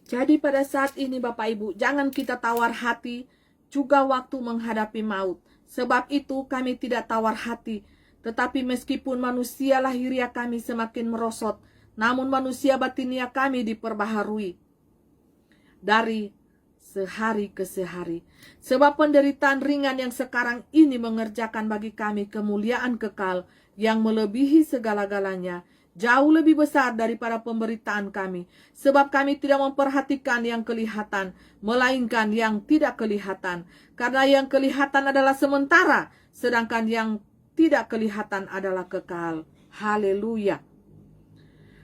Jadi pada saat ini Bapak Ibu, jangan kita tawar hati juga waktu menghadapi maut. Sebab itu kami tidak tawar hati. Tetapi meskipun manusia lahiriah kami semakin merosot, namun manusia batinia kami diperbaharui dari sehari ke sehari. Sebab penderitaan ringan yang sekarang ini mengerjakan bagi kami kemuliaan kekal yang melebihi segala-galanya, jauh lebih besar daripada pemberitaan kami. Sebab kami tidak memperhatikan yang kelihatan, melainkan yang tidak kelihatan. Karena yang kelihatan adalah sementara, sedangkan yang tidak kelihatan adalah kekal. Haleluya.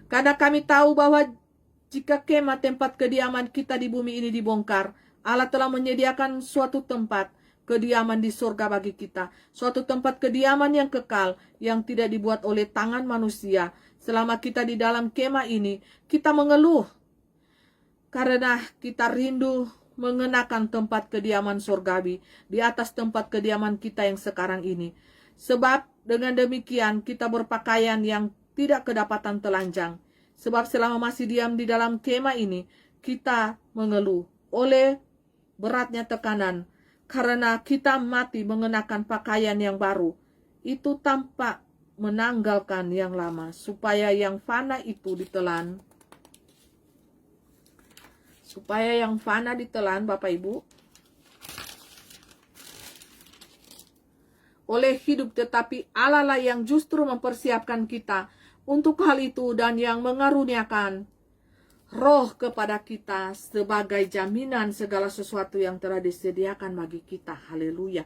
Karena kami tahu bahwa jika kemah tempat kediaman kita di bumi ini dibongkar, Allah telah menyediakan suatu tempat kediaman di surga bagi kita. Suatu tempat kediaman yang kekal, yang tidak dibuat oleh tangan manusia. Selama kita di dalam kemah ini, kita mengeluh karena kita rindu mengenakan tempat kediaman surgawi di atas tempat kediaman kita yang sekarang ini. Sebab dengan demikian kita berpakaian yang tidak kedapatan telanjang. Sebab selama masih diam di dalam kemah ini, kita mengeluh oleh beratnya tekanan. Karena kita mati mengenakan pakaian yang baru, itu tampak menanggalkan yang lama, supaya yang fana itu ditelan. Supaya yang fana ditelan, Bapak Ibu, oleh hidup, tetapi Allah lah yang justru mempersiapkan kita untuk hal itu dan yang mengaruniakan Roh kepada kita sebagai jaminan segala sesuatu yang telah disediakan bagi kita. Haleluya.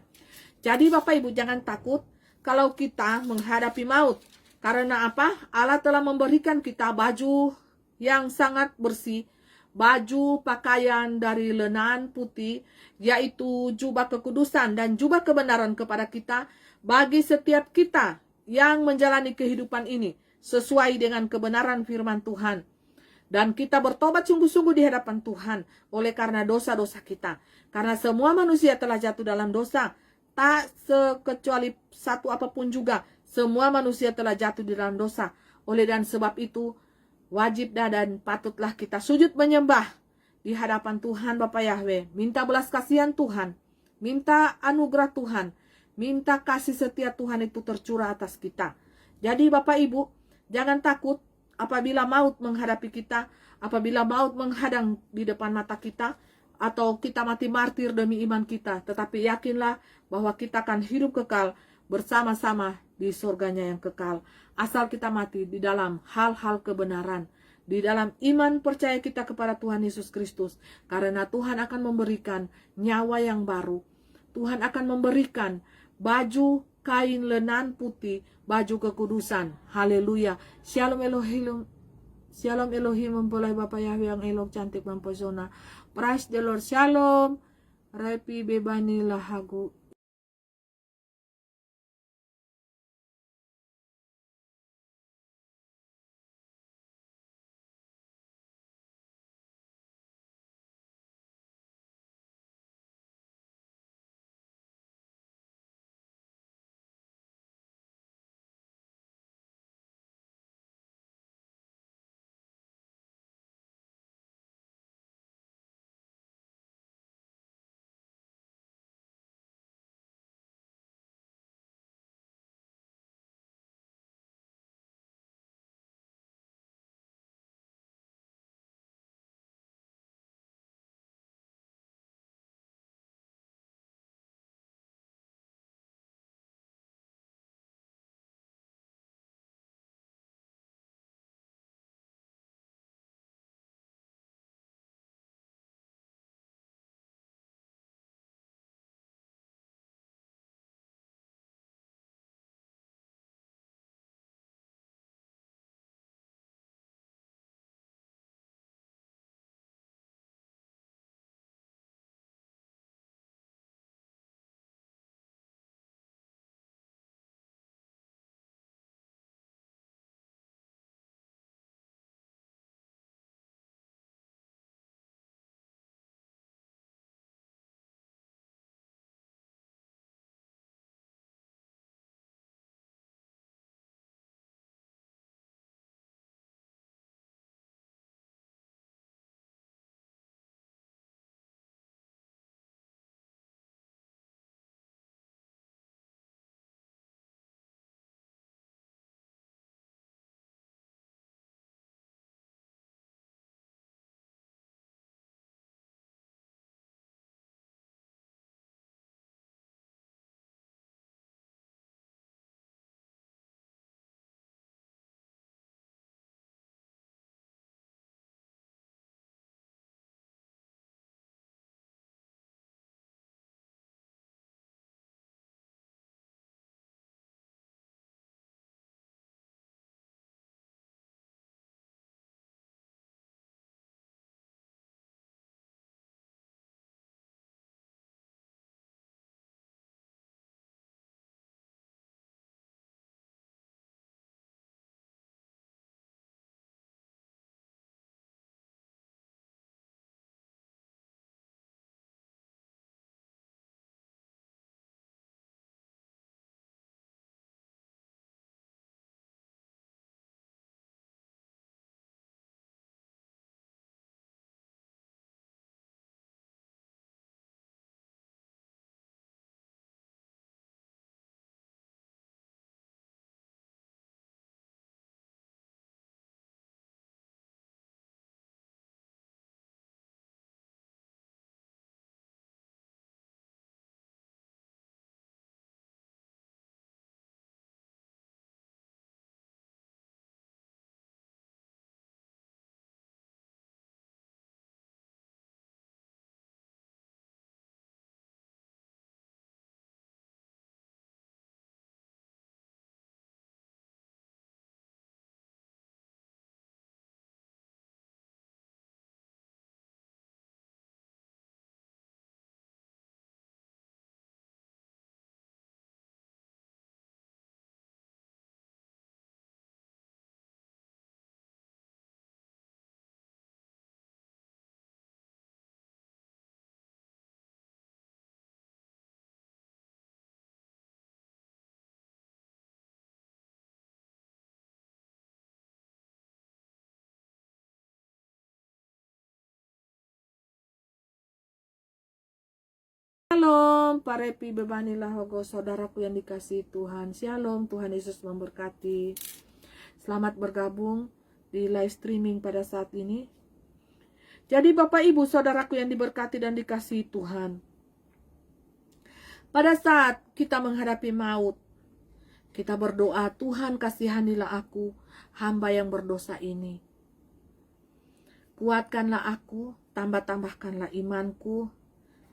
Jadi Bapak Ibu jangan takut kalau kita menghadapi maut. Karena apa? Allah telah memberikan kita baju yang sangat bersih, baju pakaian dari lenan putih, yaitu jubah kekudusan dan jubah kebenaran kepada kita, bagi setiap kita yang menjalani kehidupan ini sesuai dengan kebenaran firman Tuhan. Dan kita bertobat sungguh-sungguh di hadapan Tuhan oleh karena dosa-dosa kita. Karena semua manusia telah jatuh dalam dosa, tak sekecuali satu apapun juga. Semua manusia telah jatuh di dalam dosa. Oleh dan sebab itu, wajib dan patutlah kita sujud menyembah di hadapan Tuhan Bapa Yahweh. Minta belas kasihan Tuhan, minta anugerah Tuhan, minta kasih setia Tuhan itu tercurah atas kita. Jadi Bapak Ibu, jangan takut apabila maut menghadapi kita, apabila maut menghadang di depan mata kita, atau kita mati martir demi iman kita. Tetapi yakinlah bahwa kita akan hidup kekal bersama-sama di surganya yang kekal. Asal kita mati di dalam hal-hal kebenaran, di dalam iman percaya kita kepada Tuhan Yesus Kristus. Karena Tuhan akan memberikan nyawa yang baru. Tuhan akan memberikan baju kain lenan putih, baju kekudusan. Haleluya. Shalom Elohim. Shalom Elohim mempelai Bapak Yahweh yang elok cantik mempesona. Praise the Lord. Shalom. Repi bebani lahagu. Shalom, parepi bebanilah hogo saudaraku yang dikasihi Tuhan. Shalom, Tuhan Yesus memberkati. Selamat bergabung di live streaming pada saat ini. Jadi Bapak Ibu saudaraku yang diberkati dan dikasihi Tuhan. Pada saat kita menghadapi maut, kita berdoa, Tuhan kasihanilah aku, hamba yang berdosa ini. Kuatkanlah aku, tambahkanlah imanku,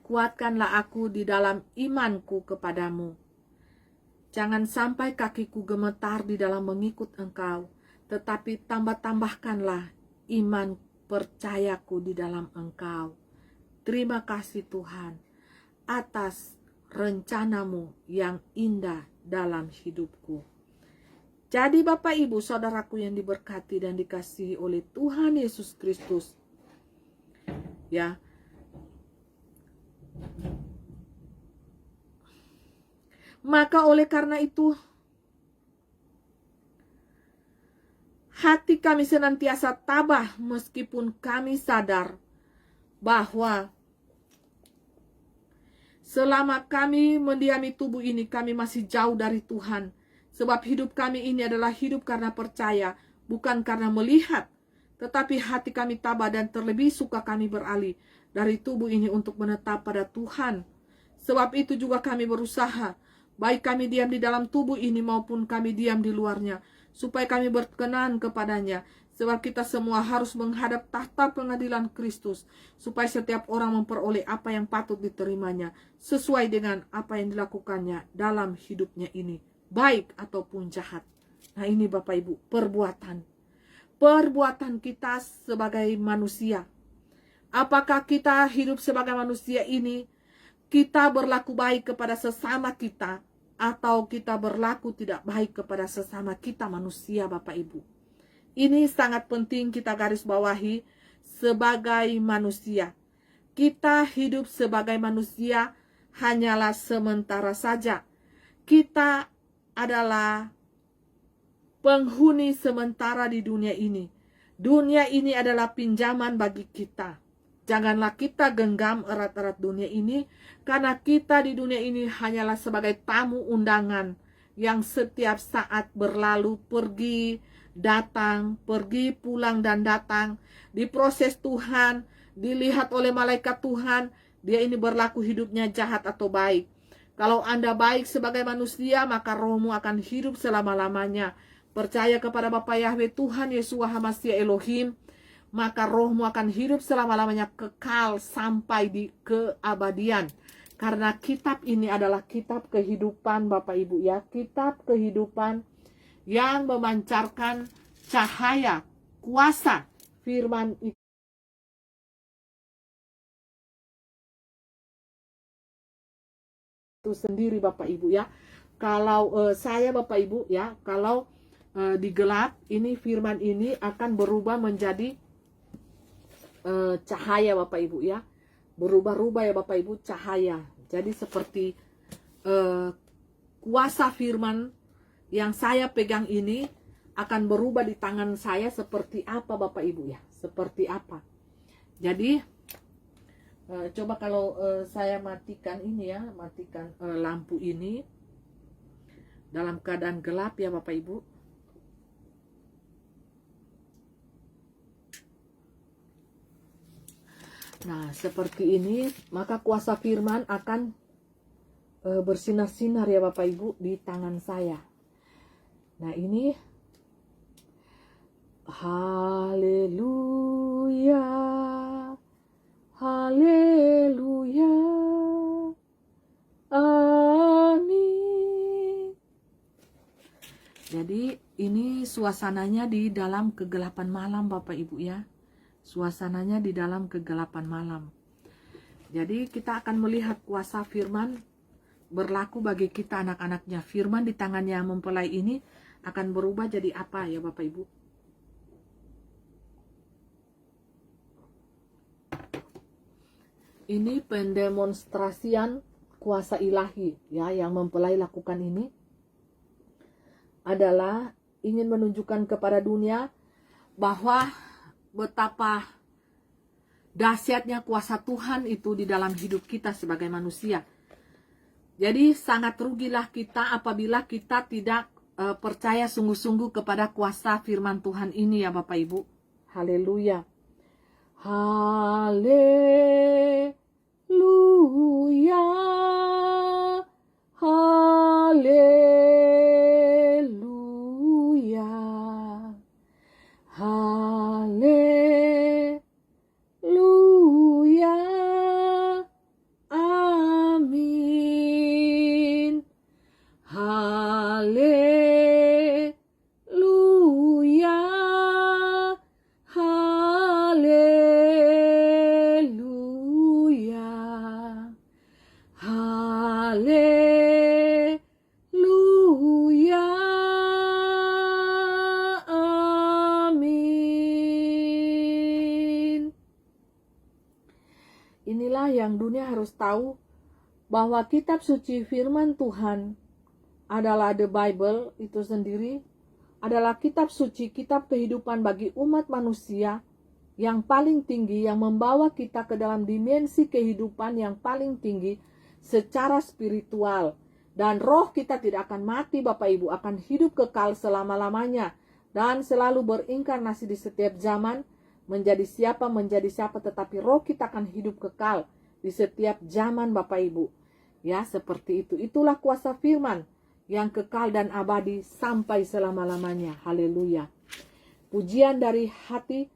kuatkanlah aku di dalam imanku kepadamu. Jangan sampai kakiku gemetar di dalam mengikut Engkau, tetapi tambahkanlah iman percayaku di dalam Engkau. Terima kasih Tuhan atas rencanamu yang indah dalam hidupku. Jadi Bapak Ibu saudaraku yang diberkati dan dikasihi oleh Tuhan Yesus Kristus, ya, maka oleh karena itu hati kami senantiasa tabah meskipun kami sadar bahwa selama kami mendiami tubuh ini, kami masih jauh dari Tuhan. Sebab hidup kami ini adalah hidup karena percaya, bukan karena melihat. Tetapi hati kami tabah dan terlebih suka kami beralih dari tubuh ini untuk menetap pada Tuhan. Sebab itu juga kami berusaha, baik kami diam di dalam tubuh ini maupun kami diam di luarnya, supaya kami berkenan kepadanya. Sebab kita semua harus menghadap tahta pengadilan Kristus, supaya setiap orang memperoleh apa yang patut diterimanya, sesuai dengan apa yang dilakukannya dalam hidupnya ini, baik ataupun jahat. Nah ini Bapak Ibu, perbuatan kita sebagai manusia. Apakah kita hidup sebagai manusia ini, kita berlaku baik kepada sesama kita, atau kita berlaku tidak baik kepada sesama kita manusia Bapak Ibu. Ini sangat penting kita garis bawahi sebagai manusia. Kita hidup sebagai manusia hanyalah sementara saja. Kita adalah penghuni sementara di dunia ini. Dunia ini adalah pinjaman bagi kita. Janganlah kita genggam erat-erat dunia ini, karena kita di dunia ini hanyalah sebagai tamu undangan yang setiap saat berlalu, pergi, datang, pergi, pulang, dan datang. Diproses Tuhan, dilihat oleh malaikat Tuhan, dia ini berlaku hidupnya jahat atau baik. Kalau Anda baik sebagai manusia, maka rohmu akan hidup selama-lamanya. Percaya kepada Bapa Yahweh Tuhan Yesus HaMashiach Elohim, maka rohmu akan hidup selama-lamanya, kekal sampai di keabadian. Karena kitab ini adalah kitab kehidupan Bapak Ibu ya, kitab kehidupan yang memancarkan cahaya, kuasa firman itu sendiri Bapak Ibu ya. Kalau saya Bapak Ibu ya, kalau digelap ini firman ini akan berubah menjadi cahaya Bapak Ibu ya. Berubah-ubah ya Bapak Ibu, cahaya. Jadi seperti kuasa firman yang saya pegang ini akan berubah di tangan saya seperti apa Bapak Ibu ya, seperti apa. Jadi coba kalau saya matikan ini ya, matikan lampu ini dalam keadaan gelap ya Bapak Ibu. Nah seperti ini, maka kuasa firman akan bersinar-sinar ya Bapak Ibu di tangan saya. Nah ini, haleluya, haleluya, amin. Jadi ini suasananya di dalam kegelapan malam Bapak Ibu ya. Suasananya di dalam kegelapan malam. Jadi kita akan melihat kuasa firman berlaku bagi kita anak-anaknya. Firman di tangan yang mempelai ini akan berubah jadi apa ya Bapak Ibu? Ini pendemonstrasian kuasa ilahi ya yang mempelai lakukan ini adalah ingin menunjukkan kepada dunia bahwa betapa dahsyatnya kuasa Tuhan itu di dalam hidup kita sebagai manusia. Jadi sangat rugilah kita apabila kita tidak percaya sungguh-sungguh kepada kuasa firman Tuhan ini ya Bapak Ibu. Haleluya. Haleluya. Haleluya. Haleluya. Amin. Haleluya. Haleluya. Haleluya. Amin. Inilah yang dunia harus tahu, bahwa kitab suci firman Tuhan adalah the Bible itu sendiri, adalah kitab suci, kitab kehidupan bagi umat manusia yang paling tinggi, yang membawa kita ke dalam dimensi kehidupan yang paling tinggi secara spiritual. Dan roh kita tidak akan mati Bapak Ibu, akan hidup kekal selama-lamanya dan selalu berinkarnasi di setiap zaman, menjadi siapa, tetapi roh kita akan hidup kekal di setiap zaman Bapak Ibu. Ya, seperti itu. Itulah kuasa firman yang kekal dan abadi sampai selama-lamanya. Haleluya. Pujian dari hati,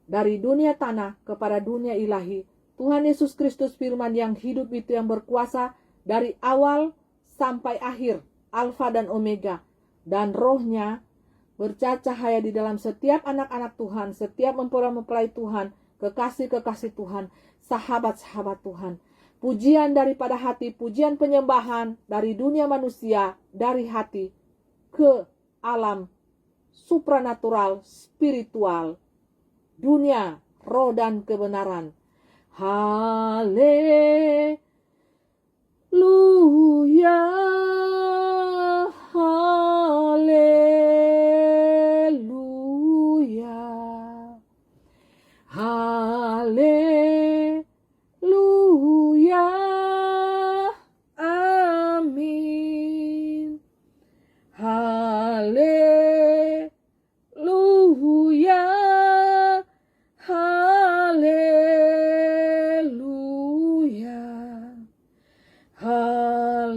dari dunia tanah kepada dunia ilahi. Tuhan Yesus Kristus firman yang hidup itu, yang berkuasa dari awal sampai akhir, Alfa dan Omega. Dan rohnya bercahaya di dalam setiap anak-anak Tuhan, setiap mempelai Tuhan, kekasih-kekasih Tuhan, sahabat-sahabat Tuhan. Pujian daripada hati, pujian penyembahan dari dunia manusia, dari hati ke alam supranatural, spiritual, dunia, roh dan kebenaran. Haleluya, haleluya, haleluya. Amin. Haleluya. Haleluya. Haleluya.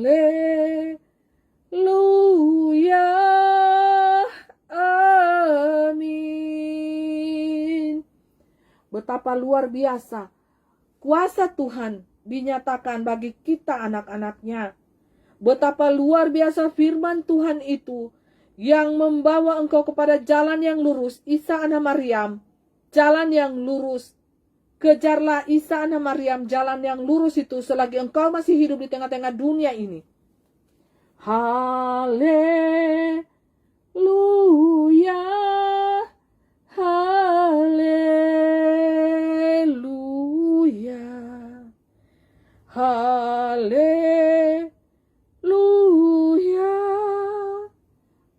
Amin. Betapa luar biasa kuasa Tuhan dinyatakan bagi kita anak-anaknya. Betapa luar biasa firman Tuhan itu yang membawa engkau kepada jalan yang lurus. Isa anak Maryam, jalan yang lurus. Kejarlah Isa anak Maryam, jalan yang lurus itu selagi engkau masih hidup di tengah-tengah dunia ini. Haleluya. Haleluya. Haleluya.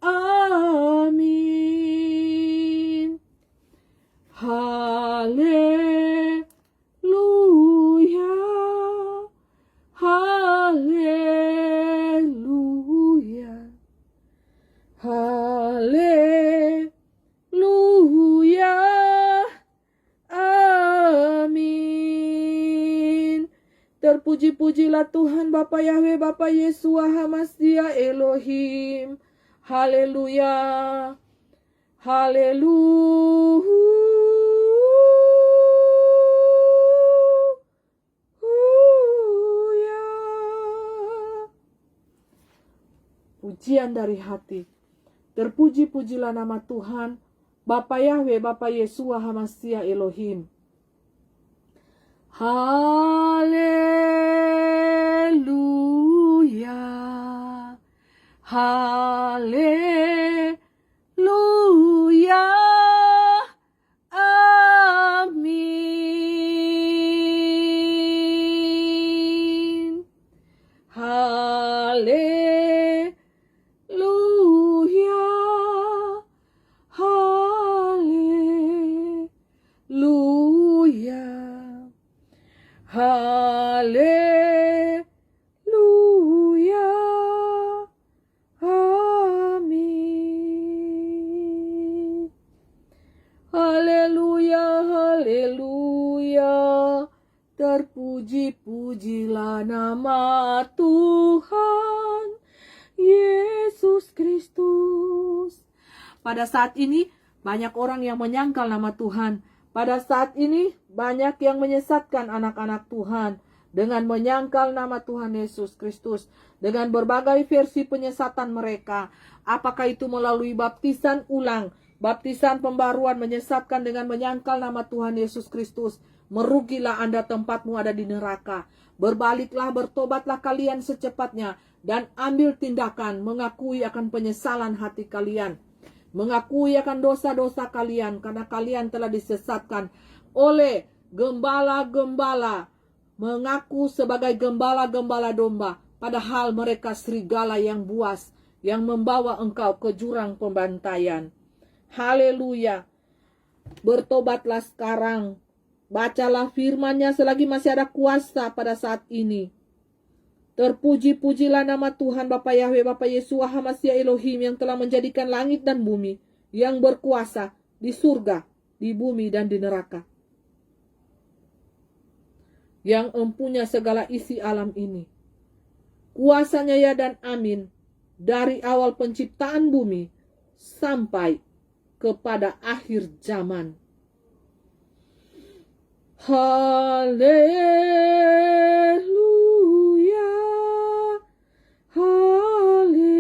Amin. Haleluya. Haleluya. Haleluya. Amin. Terpuji-pujilah Tuhan Bapa Yahweh, Bapa Yesua Hamasya Elohim. Haleluya. Haleluya. Pujian dari hati. Terpuji-pujilah nama Tuhan Bapa Yahweh, Bapa Yesua Hamasya Elohim. Haleluya. Haleluya. Amin. Haleluya. Haleluya. Haleluya. Terpuji-pujilah nama Tuhan Yesus Kristus. Pada saat ini banyak orang yang menyangkal nama Tuhan. Pada saat ini banyak yang menyesatkan anak-anak Tuhan dengan menyangkal nama Tuhan Yesus Kristus, dengan berbagai versi penyesatan mereka. Apakah itu melalui baptisan ulang, baptisan pembaruan, menyesatkan dengan menyangkal nama Tuhan Yesus Kristus. Merugilah Anda, tempatmu ada di neraka. Berbaliklah, bertobatlah kalian secepatnya, dan ambil tindakan mengakui akan penyesalan hati kalian. Mengakui akan dosa-dosa kalian, karena kalian telah disesatkan oleh gembala-gembala. Mengaku sebagai gembala-gembala domba, padahal mereka serigala yang buas, yang membawa engkau ke jurang pembantaian. Haleluya. Bertobatlah sekarang. Bacalah firman-Nya selagi masih ada kuasa pada saat ini. Terpuji-pujilah nama Tuhan Bapa Yahweh, Bapa Yeshua HaMashiach Elohim, yang telah menjadikan langit dan bumi, yang berkuasa di surga, di bumi dan di neraka, yang empunya segala isi alam ini. Kuasanya ya dan amin, dari awal penciptaan bumi sampai kepada akhir zaman. Haleluya, haleluya,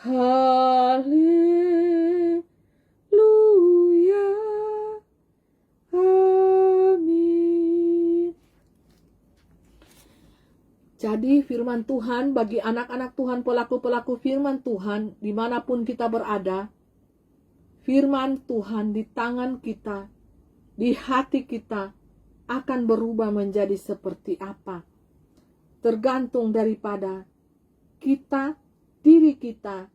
haleluya, amin. Jadi firman Tuhan bagi anak-anak Tuhan, pelaku-pelaku firman Tuhan, dimanapun kita berada, firman Tuhan di tangan kita, di hati kita, akan berubah menjadi seperti apa. Tergantung daripada kita, diri kita,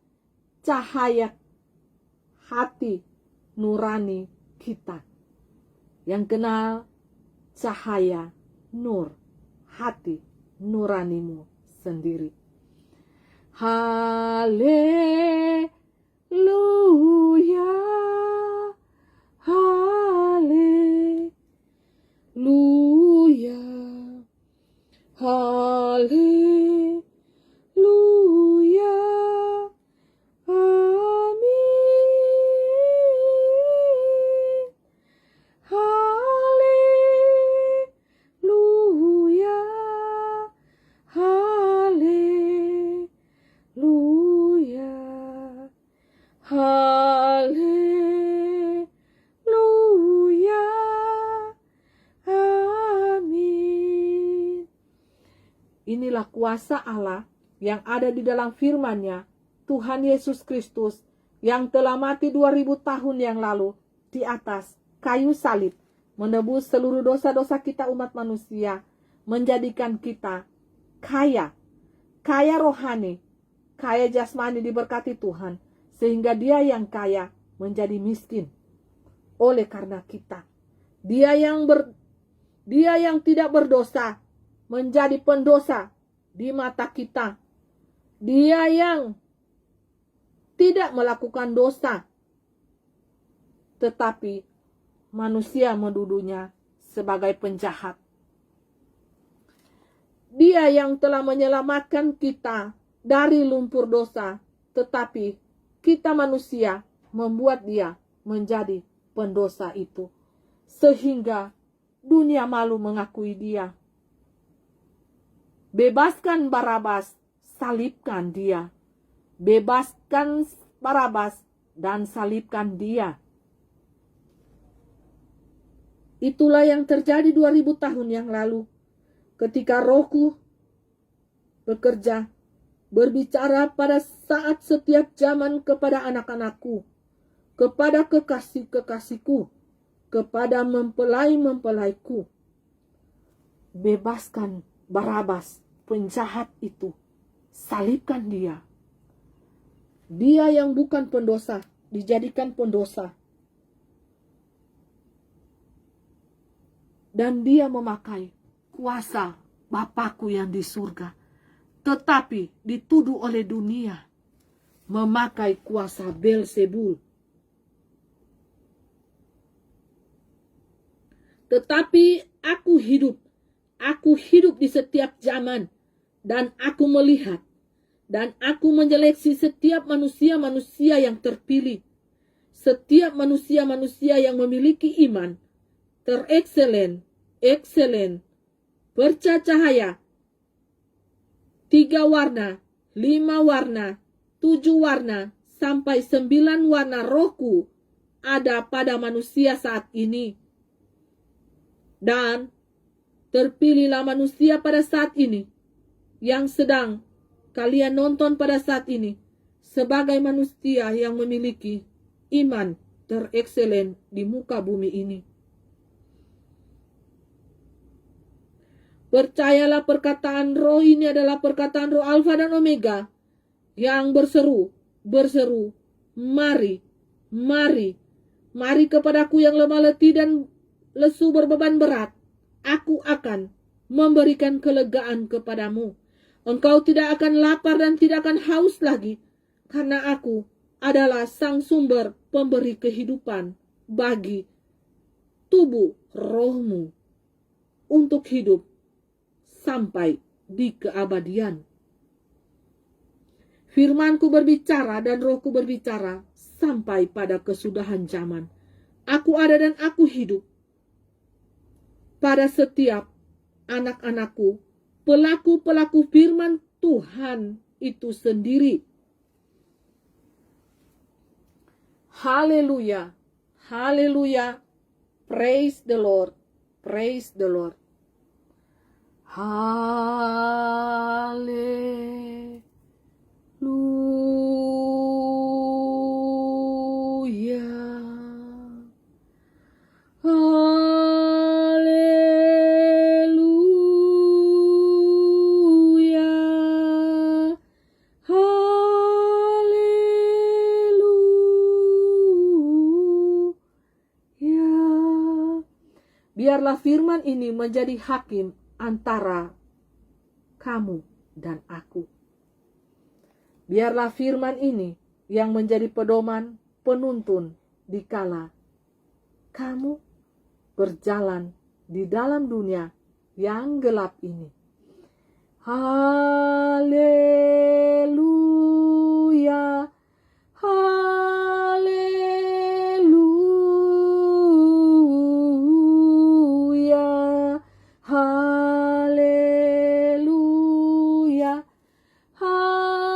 cahaya hati nurani kita. Yang kenal cahaya nur hati nuranimu sendiri. Haleluya, haleluya, haleluya, amin. Haleluya, haleluya, haleluya, amin. Inilah kuasa Allah yang ada di dalam firman-Nya, Tuhan Yesus Kristus, yang telah mati 2000 tahun yang lalu di atas kayu salib, menebus seluruh dosa-dosa kita umat manusia, menjadikan kita kaya, kaya rohani, kaya jasmani diberkati Tuhan, sehingga Dia yang kaya menjadi miskin oleh karena kita. Dia yang tidak berdosa menjadi pendosa di mata kita. Dia yang tidak melakukan dosa, tetapi manusia menduduhnya sebagai penjahat. Dia yang telah menyelamatkan kita dari lumpur dosa, tetapi kita manusia membuat Dia menjadi pendosa itu, sehingga dunia malu mengakui Dia. Bebaskan Barabas, salibkan Dia. Bebaskan Barabas dan salibkan Dia. Itulah yang terjadi 2000 tahun yang lalu, ketika Rohku bekerja, berbicara pada saat setiap zaman kepada anak-anakku, kepada kekasih-kekasihku, kepada mempelai-mempelaiku. Bebaskan Barabas, penjahat itu. Salibkan Dia. Dia yang bukan pendosa dijadikan pendosa. Dan Dia memakai kuasa Bapakku yang di surga, tetapi dituduh oleh dunia memakai kuasa Beelzebul. Tetapi aku hidup di setiap zaman, dan aku melihat, dan aku menyeleksi setiap manusia-manusia yang terpilih, setiap manusia-manusia yang memiliki iman, terekselen, bercahaya, 3 warna, 5 warna, 7 warna, sampai 9 warna rohku ada pada manusia saat ini. Dan terpilihlah manusia pada saat ini yang sedang kalian nonton pada saat ini sebagai manusia yang memiliki iman terekselen di muka bumi ini. Percayalah perkataan roh ini adalah perkataan roh Alfa dan Omega yang berseru, mari, mari, mari kepadaku yang lemah letih dan lesu berbeban berat. Aku akan memberikan kelegaan kepadamu. Engkau tidak akan lapar dan tidak akan haus lagi, karena aku adalah sang sumber pemberi kehidupan bagi tubuh rohmu untuk hidup sampai di keabadian. Firmanku berbicara dan rohku berbicara sampai pada kesudahan zaman. Aku ada dan aku hidup pada setiap anak-anakku, pelaku-pelaku firman Tuhan itu sendiri. Haleluya, haleluya, praise the Lord, praise the Lord. Haleluya. Biarlah firman ini menjadi hakim antara kamu dan aku. Biarlah firman ini yang menjadi pedoman penuntun dikala kamu berjalan di dalam dunia yang gelap ini. Haleluya, haleluya, haleluya, haleluya,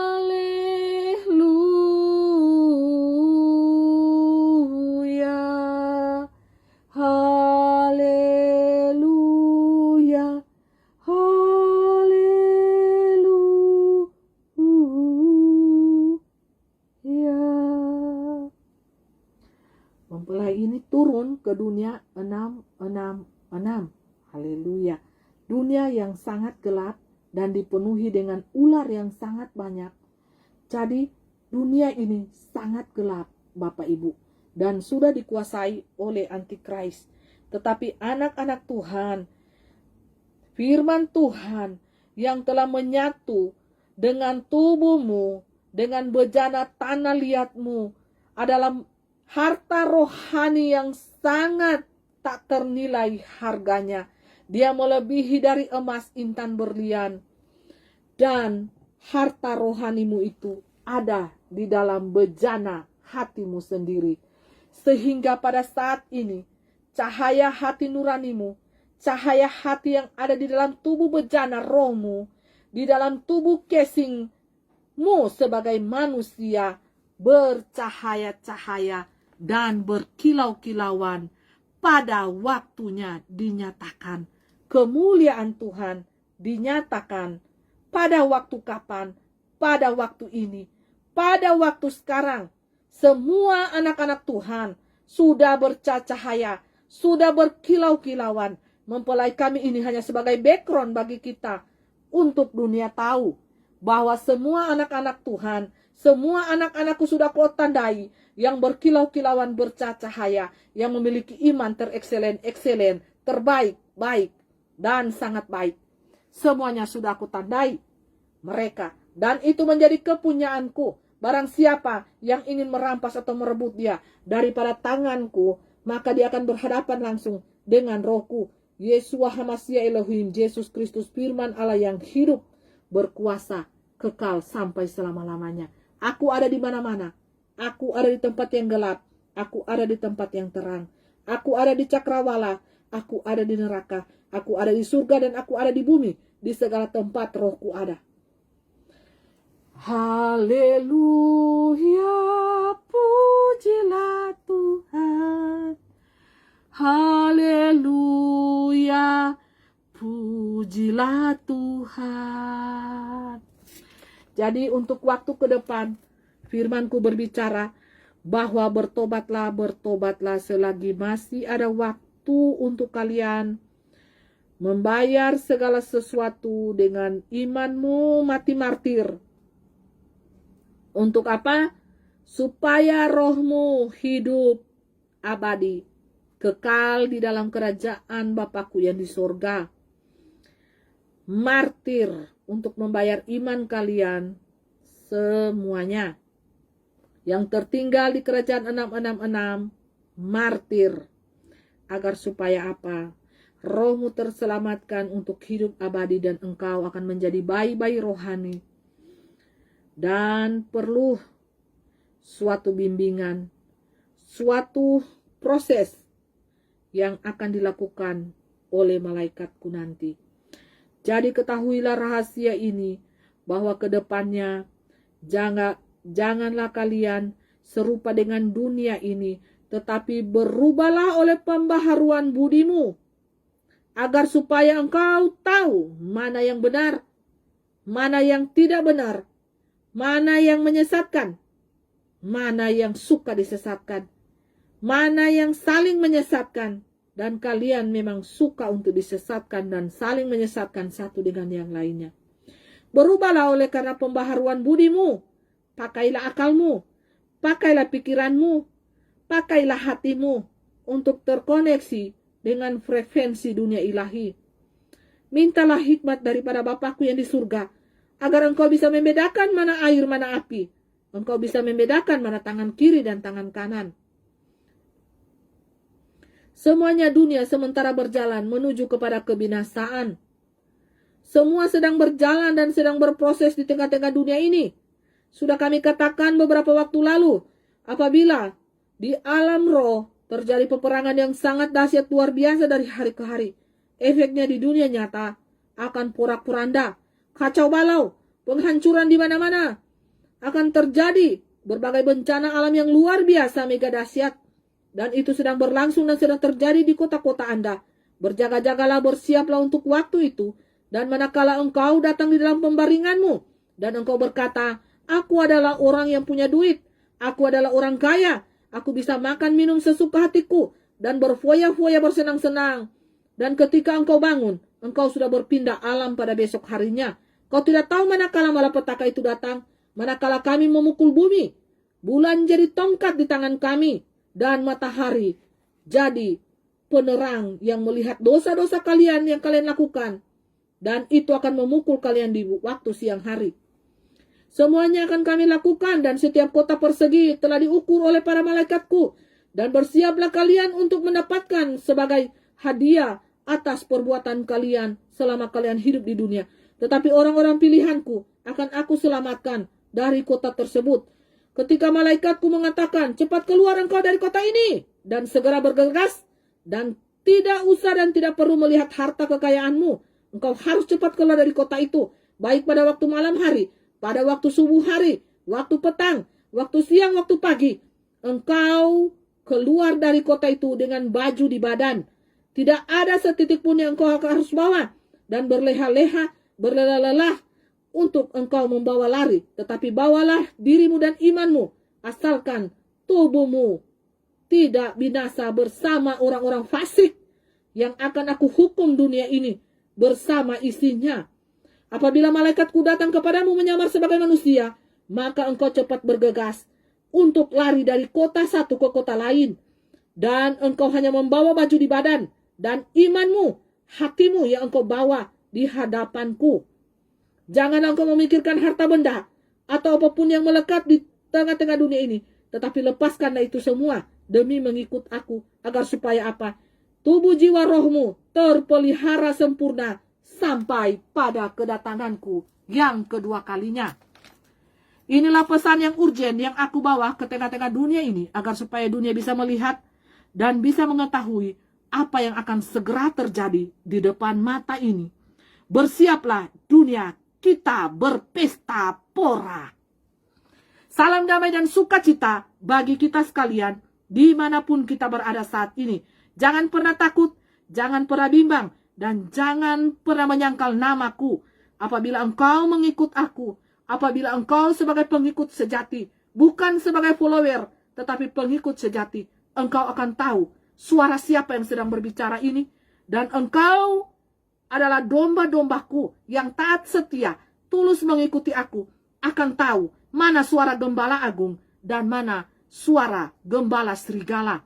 haleluya, haleluya. Mempelai ini turun ke dunia 666. Haleluya. Dunia yang sangat gelap dan dipenuhi dengan ular yang sangat banyak. Jadi dunia ini sangat gelap, Bapak Ibu, dan sudah dikuasai oleh antikris. Tetapi anak-anak Tuhan, firman Tuhan yang telah menyatu dengan tubuhmu, dengan bejana tanah liatmu, adalah harta rohani yang sangat tak ternilai harganya. Dia melebihi dari emas, intan, berlian. Dan harta rohanimu itu ada di dalam bejana hatimu sendiri. Sehingga pada saat ini, cahaya hati nuranimu, cahaya hati yang ada di dalam tubuh bejana rohmu, di dalam tubuh casingmu sebagai manusia, bercahaya-cahaya dan berkilau-kilauan. Pada waktunya dinyatakan. Kemuliaan Tuhan dinyatakan. Pada waktu kapan? Pada waktu ini. Pada waktu sekarang. Semua anak-anak Tuhan sudah bercahaya, sudah berkilau-kilauan. Mempelai kami ini hanya sebagai background bagi kita untuk dunia tahu bahwa semua anak-anak Tuhan, semua anak-anakku sudah kau tandai yang berkilau-kilauan, bercahaya, yang memiliki iman terekselen, terbaik, baik, dan sangat baik. Semuanya sudah aku tandai mereka. Dan itu menjadi kepunyaanku. Barang siapa yang ingin merampas atau merebut dia daripada tanganku, maka dia akan berhadapan langsung dengan rohku. Yeshua HaMashiach Elohim, Yesus Kristus firman Allah yang hidup, berkuasa, kekal sampai selama-lamanya. Aku ada di mana-mana. Aku ada di tempat yang gelap. Aku ada di tempat yang terang. Aku ada di cakrawala. Aku ada di neraka. Aku ada di surga dan aku ada di bumi. Di segala tempat rohku ada. Haleluya, pujilah Tuhan. Haleluya, pujilah Tuhan. Jadi untuk waktu ke depan, firmanku berbicara bahwa bertobatlah, bertobatlah selagi masih ada waktu untuk kalian membayar segala sesuatu dengan imanmu mati martir. Untuk apa? Supaya rohmu hidup abadi, kekal di dalam kerajaan Bapakku yang di surga. Martir untuk membayar iman kalian semuanya. Yang tertinggal di kerajaan 666, martir. Agar supaya apa? Rohmu terselamatkan untuk hidup abadi dan engkau akan menjadi bayi-bayi rohani. Dan perlu suatu bimbingan, suatu proses yang akan dilakukan oleh malaikatku nanti. Jadi ketahuilah rahasia ini, bahwa kedepannya janganlah kalian serupa dengan dunia ini, tetapi berubahlah oleh pembaharuan budimu, agar supaya engkau tahu mana yang benar, mana yang tidak benar, mana yang menyesatkan, mana yang suka disesatkan, mana yang saling menyesatkan. Dan kalian memang suka untuk disesatkan dan saling menyesatkan satu dengan yang lainnya. Berubahlah oleh karena pembaharuan budimu. Pakailah akalmu, pakailah pikiranmu, pakailah hatimu untuk terkoneksi dengan frekuensi dunia ilahi. Mintalah hikmat daripada Bapakku yang di surga, agar engkau bisa membedakan mana air, mana api. Engkau bisa membedakan mana tangan kiri dan tangan kanan. Semuanya dunia sementara berjalan menuju kepada kebinasaan. Semua sedang berjalan dan sedang berproses di tengah-tengah dunia ini. Sudah kami katakan beberapa waktu lalu, apabila di alam roh terjadi peperangan yang sangat dahsyat luar biasa dari hari ke hari, efeknya di dunia nyata akan porak-poranda, kacau balau, penghancuran di mana-mana. Akan terjadi berbagai bencana alam yang luar biasa mega dahsyat. Dan itu sedang berlangsung dan sedang terjadi di kota-kota Anda. Berjaga-jagalah, bersiaplah untuk waktu itu. Dan manakala engkau datang di dalam pembaringanmu, dan engkau berkata, aku adalah orang yang punya duit, aku adalah orang kaya, aku bisa makan minum sesuka hatiku, dan berfoya-foya bersenang-senang. Dan ketika engkau bangun, engkau sudah berpindah alam pada besok harinya. Kau tidak tahu manakala malapetaka itu datang, manakala kami memukul bumi, bulan jadi tongkat di tangan kami, dan matahari jadi penerang yang melihat dosa-dosa kalian yang kalian lakukan. Dan itu akan memukul kalian di waktu siang hari. Semuanya akan kami lakukan, dan setiap kota persegi telah diukur oleh para malaikatku. Dan bersiaplah kalian untuk mendapatkan sebagai hadiah atas perbuatan kalian selama kalian hidup di dunia. Tetapi orang-orang pilihanku akan aku selamatkan dari kota tersebut. Ketika malaikatku mengatakan, cepat keluar engkau dari kota ini, dan segera bergegas, dan tidak usah dan tidak perlu melihat harta kekayaanmu. Engkau harus cepat keluar dari kota itu, baik pada waktu malam hari, pada waktu subuh hari, waktu petang, waktu siang, waktu pagi. Engkau keluar dari kota itu dengan baju di badan. Tidak ada setitik pun yang engkau harus bawa, dan berleha-leha, berlelah-lelah, untuk engkau membawa lari, tetapi bawalah dirimu dan imanmu, asalkan tubuhmu tidak binasa bersama orang-orang fasik yang akan aku hukum dunia ini bersama isinya. Apabila malaikatku datang kepadamu menyamar sebagai manusia, maka engkau cepat bergegas untuk lari dari kota satu ke kota lain, dan engkau hanya membawa baju di badan dan imanmu, hatimu yang engkau bawa di hadapanku. Jangan engkau memikirkan harta benda atau apapun yang melekat di tengah-tengah dunia ini. Tetapi lepaskanlah itu semua demi mengikut aku. Agar supaya apa? tubuh jiwa rohmu terpelihara sempurna sampai pada kedatanganku yang kedua kalinya. Inilah pesan yang urgen yang aku bawa ke tengah-tengah dunia ini, agar supaya dunia bisa melihat dan bisa mengetahui apa yang akan segera terjadi di depan mata ini. Bersiaplah dunia, kita berpesta pora. Salam damai dan sukacita bagi kita sekalian dimanapun kita berada saat ini. Jangan pernah takut, jangan pernah bimbang, dan jangan pernah menyangkal namaku. Apabila engkau mengikut aku, apabila engkau sebagai pengikut sejati, bukan sebagai follower, tetapi pengikut sejati, engkau akan tahu suara siapa yang sedang berbicara ini. Dan engkau adalah domba-dombaku yang taat setia, tulus mengikuti aku, akan tahu mana suara gembala agung dan mana suara gembala serigala.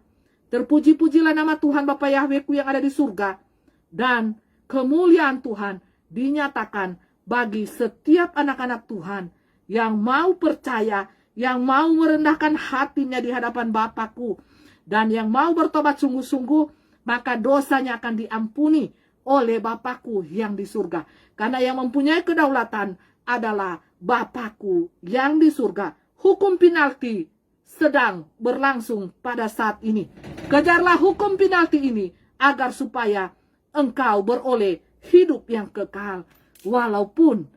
Terpuji-pujilah nama Tuhan Bapa Yahwehku yang ada di surga, dan kemuliaan Tuhan dinyatakan bagi setiap anak-anak Tuhan yang mau percaya, yang mau merendahkan hatinya di hadapan Bapakku, dan yang mau bertobat sungguh-sungguh, maka dosanya akan diampuni oleh Bapakku yang di surga. Karena yang mempunyai kedaulatan adalah Bapakku yang di surga. Hukum penalti sedang berlangsung pada saat ini. Kejarlah hukum penalti ini agar supaya engkau beroleh hidup yang kekal, walaupun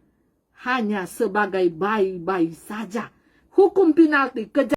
hanya sebagai bayi-bayi saja. Hukum penalti, kejar